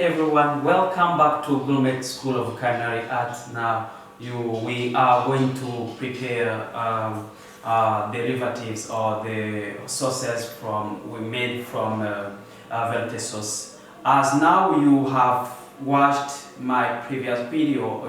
everyone, welcome back to Spoonlet School of Culinary Arts. Now we are going to prepare derivatives or the sauces we made from Veloute sauce. As now you have watched my previous video,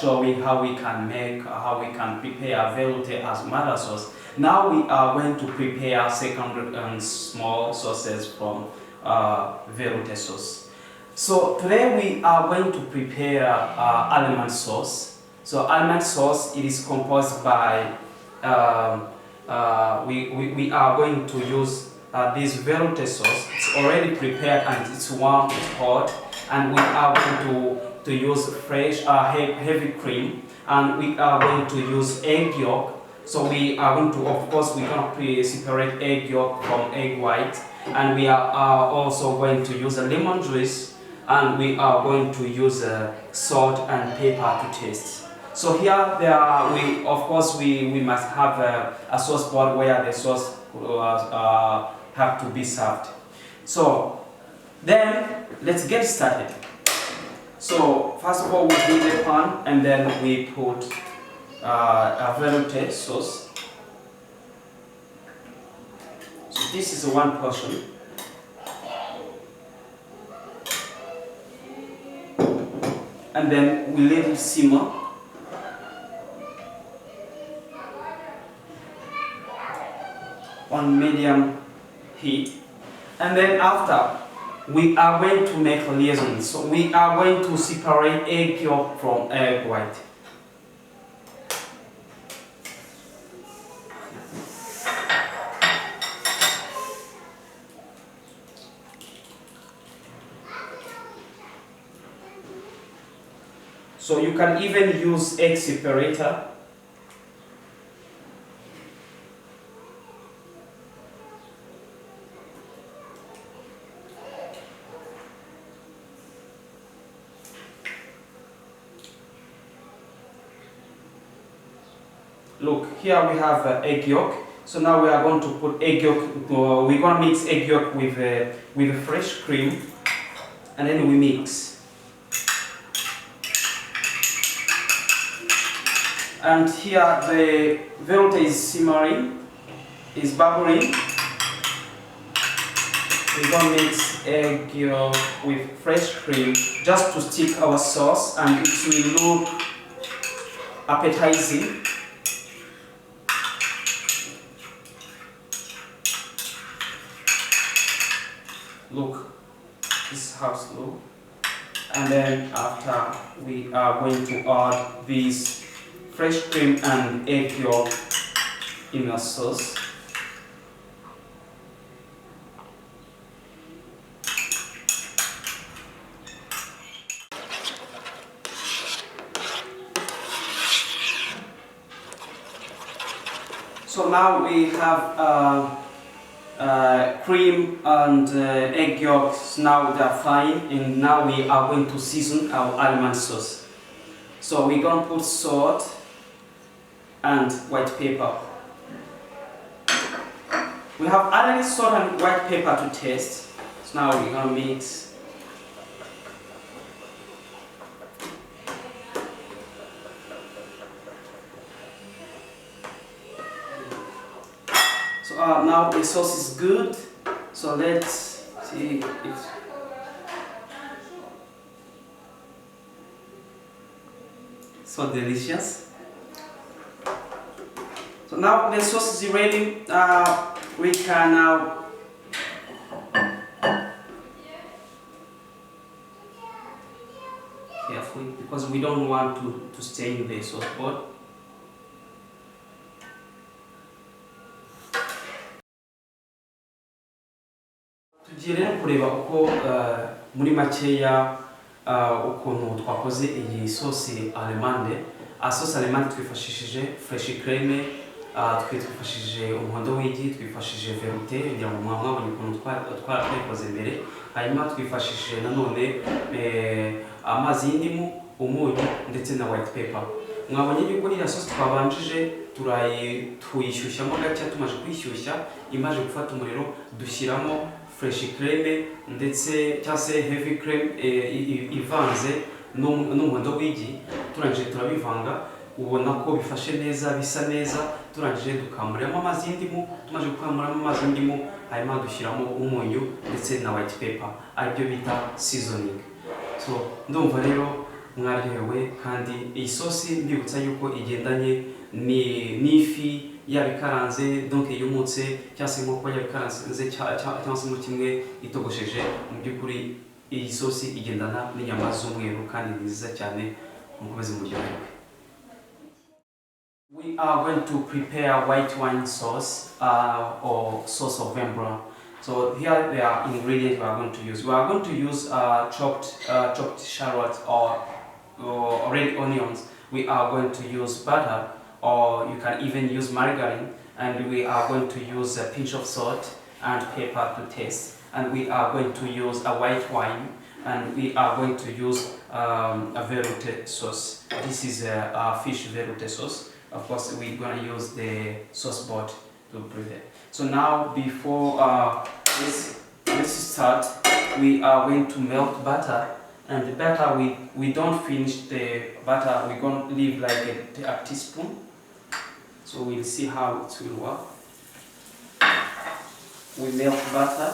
showing how we can prepare Veloute as mother sauce. Now we are going to prepare second and small sauces from Veloute sauce. So today we are going to prepare Almond sauce. So Almond sauce, it is composed by we are going to use this Veloute sauce. It's already prepared and it's warm, it's hot, and we are going to use fresh heavy cream, and we are going to use egg yolk. So we are going to, of course, we're going to separate egg yolk from egg white, and we are also going to use a lemon juice, and we are going to use salt and pepper to taste. So here we must have a sauce pot where the sauce have to be served. So then let's get started. So first of all, we heat the pan, and then we put a Veloute sauce. So this is one portion. And then we let it simmer. On medium heat. And then after, we are going to make liaison. So we are going to separate egg yolk from egg white. So you can even use egg separator. Look, here we have egg yolk. So now we are going to put egg yolk. We're going to mix egg yolk with fresh cream, and then we mix. And here the Veloute is simmering, is bubbling. We're going to mix egg yolk with fresh cream just to stick our sauce, and it will look appetizing. Look, this is how it looks. And then after, we are going to add this fresh cream and egg yolk in our sauce. So now we have cream and egg yolks. Now they are fine, and now we are going to season our almond sauce. So we're going to put salt and white pepper. We have added salt and white pepper to taste. So now we're going to mix. So now the sauce is good. So let's see if so delicious. So now the sauce is ready. We can now carefully, because we don't want to stain the sauce pot. Tugiye kureba uko muri makeya ukuntu twakoze iyi sauce Allemande. Sauce Allemande twifashishije fresh creme, twifashishije umuhondo w'igi, twifashishije Veloute kugira ngo mwabonye ukuntu twayikoze mbere. Hanyuma twifashishije nanone amazi y'indimu, umunyu ndetse na white pepper. Mwabonye yuko iriya sauce twabanjije tuyishyushyamo gake, tumaze kuyishyushya imaze gufata umuriro, dushyiramo fresh cream ndetse cyangwa se heavy cream ivanze n'umuhondo w'igi. Turangije turabivanga, ubona ko bifashe neza, bisa neza. Turangije dukamuramo amazi y'indimu, tumaze gukamuramo amazi y'indimu hanyuma dushyiramo umunyu ndetse na white pepper, aribyo bita seasoning. So ndumva rero mwaryohewe, kandi iyi sosi mbibutsa yuko igendanye n'ifi yabikaranze, donc yumutse cyangwa se nk'uko yabikaranze cyangwa se mu kimwe itogosheje. Mu by'ukuri iyi sosi igendana n'inyama z'umweru kandi nziza cyane, mukomeze muryoherwe. We are going to prepare white wine sauce or sauce of Veloute. So here there are ingredients we are going to use. We are going to use chopped shallots or red onions. We are going to use butter, or you can even use margarine, and we are going to use a pinch of salt and pepper to taste. And we are going to use a white wine, and we are going to use a veloute sauce. This is a fish veloute sauce. Of course, we're going to use the sauce board to prepare. So now, before let's start, we are going to melt butter. And the butter, we don't finish the butter, we're going to leave like a teaspoon. So we'll see how it will work. We melt butter.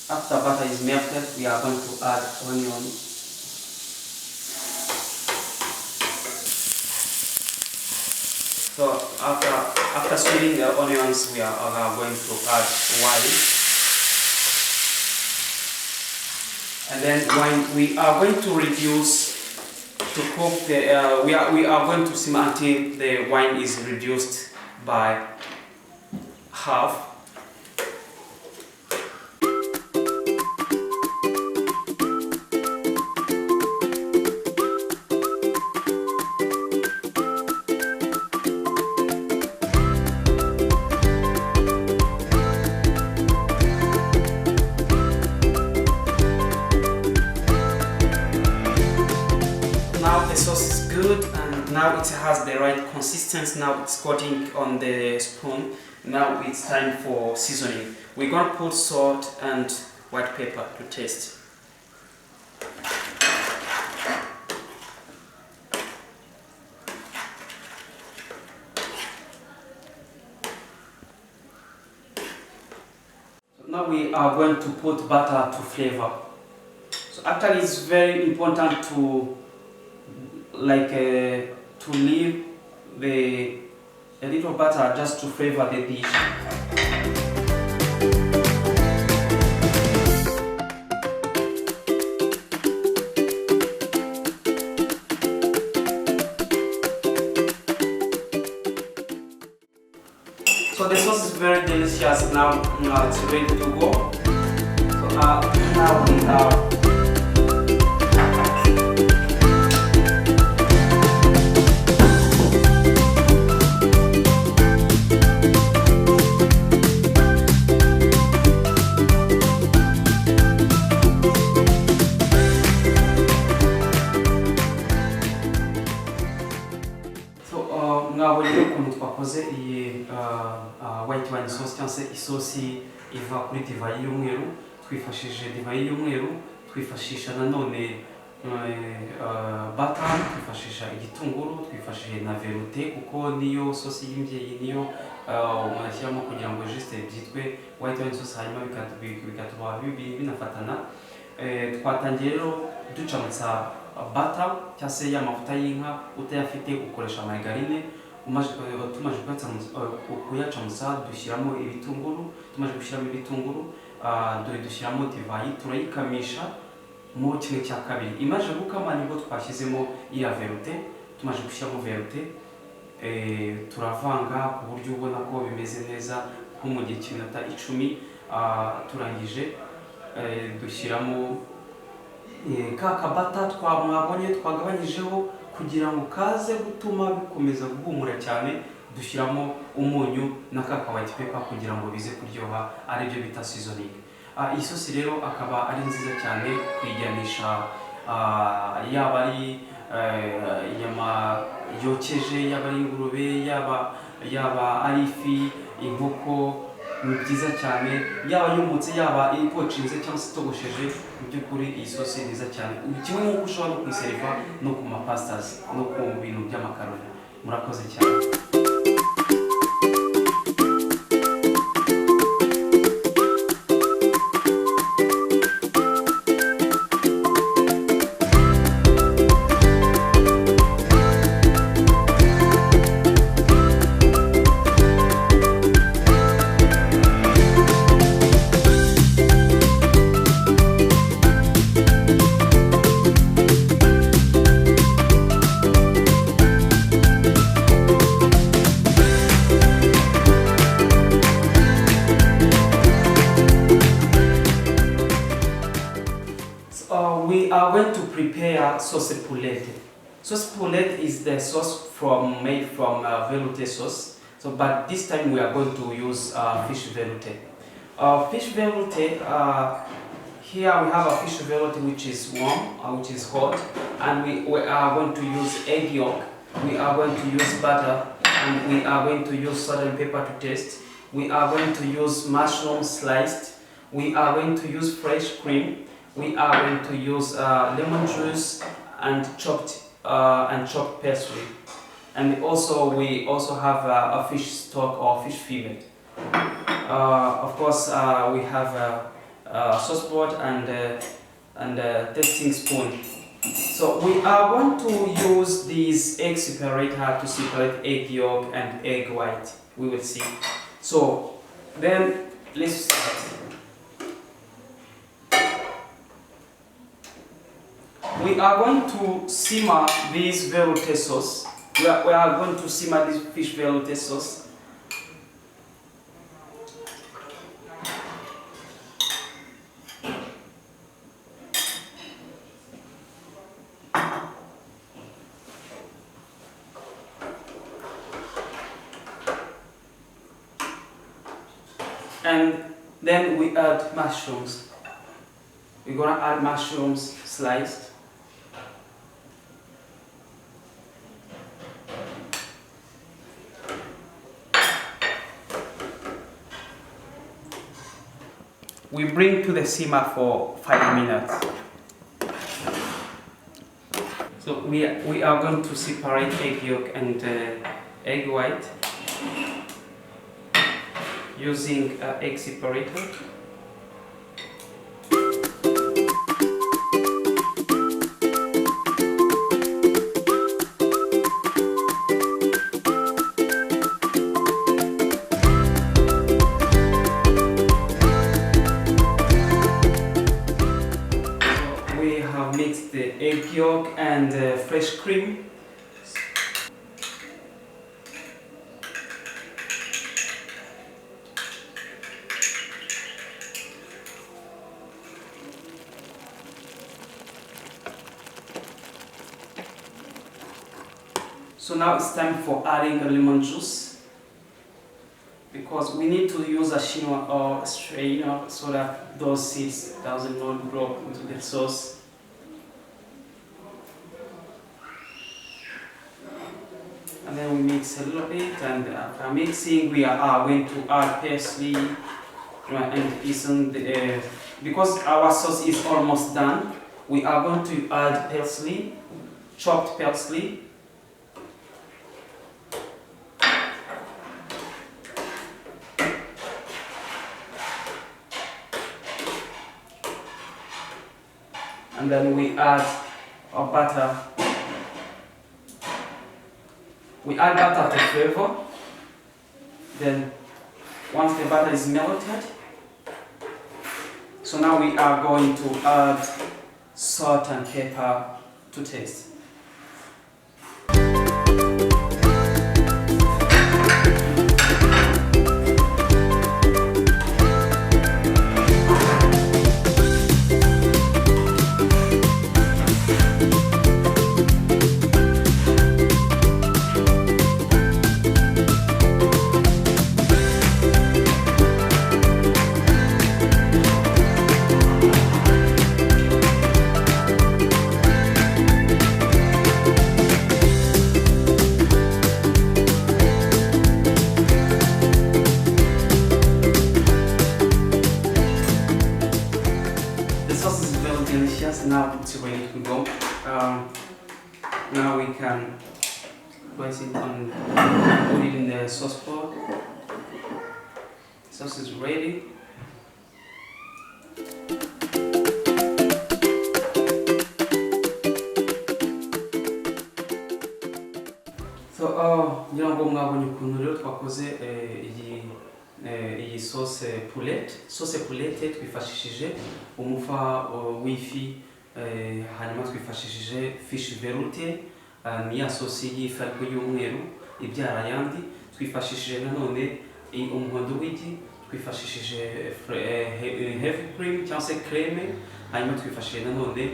After butter is melted, we are going to add onion. So after sweetening the onions, we are going to add wine. And then when we are going to reduce to cook the we are going to simmer until the wine is reduced by half. Now the sauce is good, and now it has the right consistency. Now it's coating on the spoon. Now it's time for seasoning. We're going to put salt and white pepper to taste. So now we are going to put butter to flavor. So actually it's very important to to leave a little butter just to flavor the dish. So the sauce is very delicious now. It's ready to go. So now we have mwabonye ukuntu twakoze iyi white wine sauce cyangwa se isosi iva kuri divayi y'umweru. Twifashishije divayi y'umweru, twifashisha nanone butter, twifashisha igitunguru, twifashishije na veloute kuko niyo sosi y'imbyeyi, niyo umuntu ashyiramo kugira ngo juste byitwe white wine sauce, hanyuma bigatuma binafatana. Twatangiye rero ducamutsa butter cyangwa se y'amavuta y'inka. Utayafite ukoresha margarine. Tumaze kuyacamutsa dushyiramo ibitunguru. Tumaze gushyiramo ibitunguru dushyiramo divayi, turayikamisha mu kimwe cya kabiri. Imaze gukama nibwo twashyizemo iya veloute. Tumaze gushyiramo veloute turavanga ku buryo ubona ko bimeze neza nko mu gihe cy'iminota 10. Turangije dushyiramo ka kabata mwabonye twagabanyijeho kugira ngo kaze gutuma bikomeza guhumura cyane. Dushyiramo umunyu na ka white pepper kugira ngo bize kuryoha, aribyo bita seasoning. Iyi sosi rero akaba ari nziza cyane kwijyanisha, yaba ari inyama yokeje, yaba ari ingurube, yaba yaba ari ifi, inkoko, ni byiza cyane, yaba yumutse, yaba ipocinze cyangwa se itogosheje, mu by'ukuri iyi sosi ni nziza cyane. Kimwe nk'uko ushobora no kuyiseriva no ku mapastas no ku bintu by'amakaroni. Murakoze cyane. We are going to prepare sauce poulette. Sauce poulette is the sauce made from veloute sauce. So, but this time we are going to use fish veloute. Fish veloute. Here we have a fish veloute which is warm, which is hot, and we are going to use egg yolk. We are going to use butter, and we are going to use salt and pepper to taste. We are going to use mushroom sliced. We are going to use fresh cream. We are going to use lemon juice and chopped parsley, and we also have a fish stock or fish fillet. Of course, we have a sauce pot and a tasting spoon. So we are going to use this egg separator to separate egg yolk and egg white. We will see. So then let's start. We are going to simmer this veloute sauce. We are going to simmer this fish veloute sauce. And then we add mushrooms. We're gonna add mushrooms sliced. We bring to the simmer for 5 minutes. So we are going to separate egg yolk and egg white using egg separator. Mix the egg yolk and fresh cream. So now it's time for adding a lemon juice, because we need to use a chinois or strainer so that those seeds doesn't not drop into the sauce. And then we mix a little bit, and after mixing we are going to add parsley and because our sauce is almost done, we are going to add parsley, chopped parsley. And then we add our butter. We add butter to flavor. Then once the butter is melted, so now we are going to add salt and pepper to taste. now it's ready to go. Now we can place it on, put it in the sauce pot. Sauce is ready. So ngira ngo mwabonye ukuntu rero twakoze iyi sauce poulette. Sauce poulette twifashishije umufa w'ifi, hanyuma twifashishije fish veloute, ni ya sauce y'ifi ariko y'umweru ibyara ayandi. Twifashishije nanone umuhondo w'igi, twifashishije heavy cream cyangwa se creme, hanyuma twifashishije nanone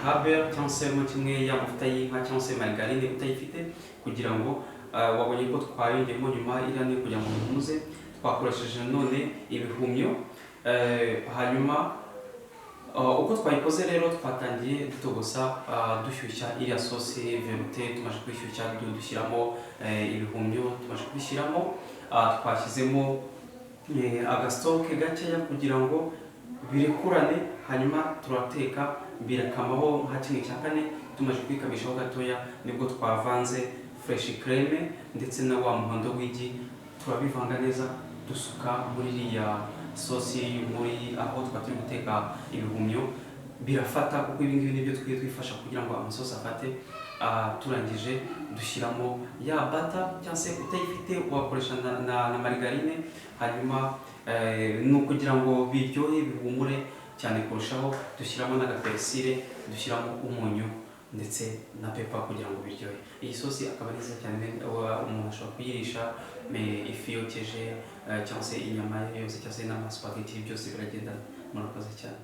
kaber cyangwa se kimwe y'amavuta y'inka cyangwa se margarine utayifite, kugira ngo wabonye ko twayongeyemo nyuma irani kugira ngo muze. Twakoresheje nanone ibihumyo, hanyuma uko twayikoze rero twatangiye dutogosa dushyushya iriya sauce veloute. Tumaze kwishyushya dushyiramo ibihumyo, tumaze kubishyiramo twashyizemo agastoke gakeya kugira ngo birekurane, hanyuma turateka birakamaho nka kimwe cya kane. Tumaze kubikamishaho gatoya nibwo twavanze fresh creme ndetse na wa muhondo w'igi, turabivanga neza dusuka muri iriya sauce muri aho twaturi guteka ibihumyo. Birafata kuko ibi ngibi nibyo twifasha kugira ngo amasosi afate. Turangije dushyiramo ya butter cyangwa se utayifite wakoresha na margarine, hanyuma ni ukugira ngo biryohe bihumure cyane kurushaho. Dushyiramo n'agapersile, dushyiramo umunyu ndetse na pepa kugira ngo biryohe. Iyi sauce akaba nziza cyane, umuntu ashobora kuyirisha ifi yokeje cyangwa se inyama yose cyangwa se n'amaspaghetti, byose biragenda. Murakoze cyane.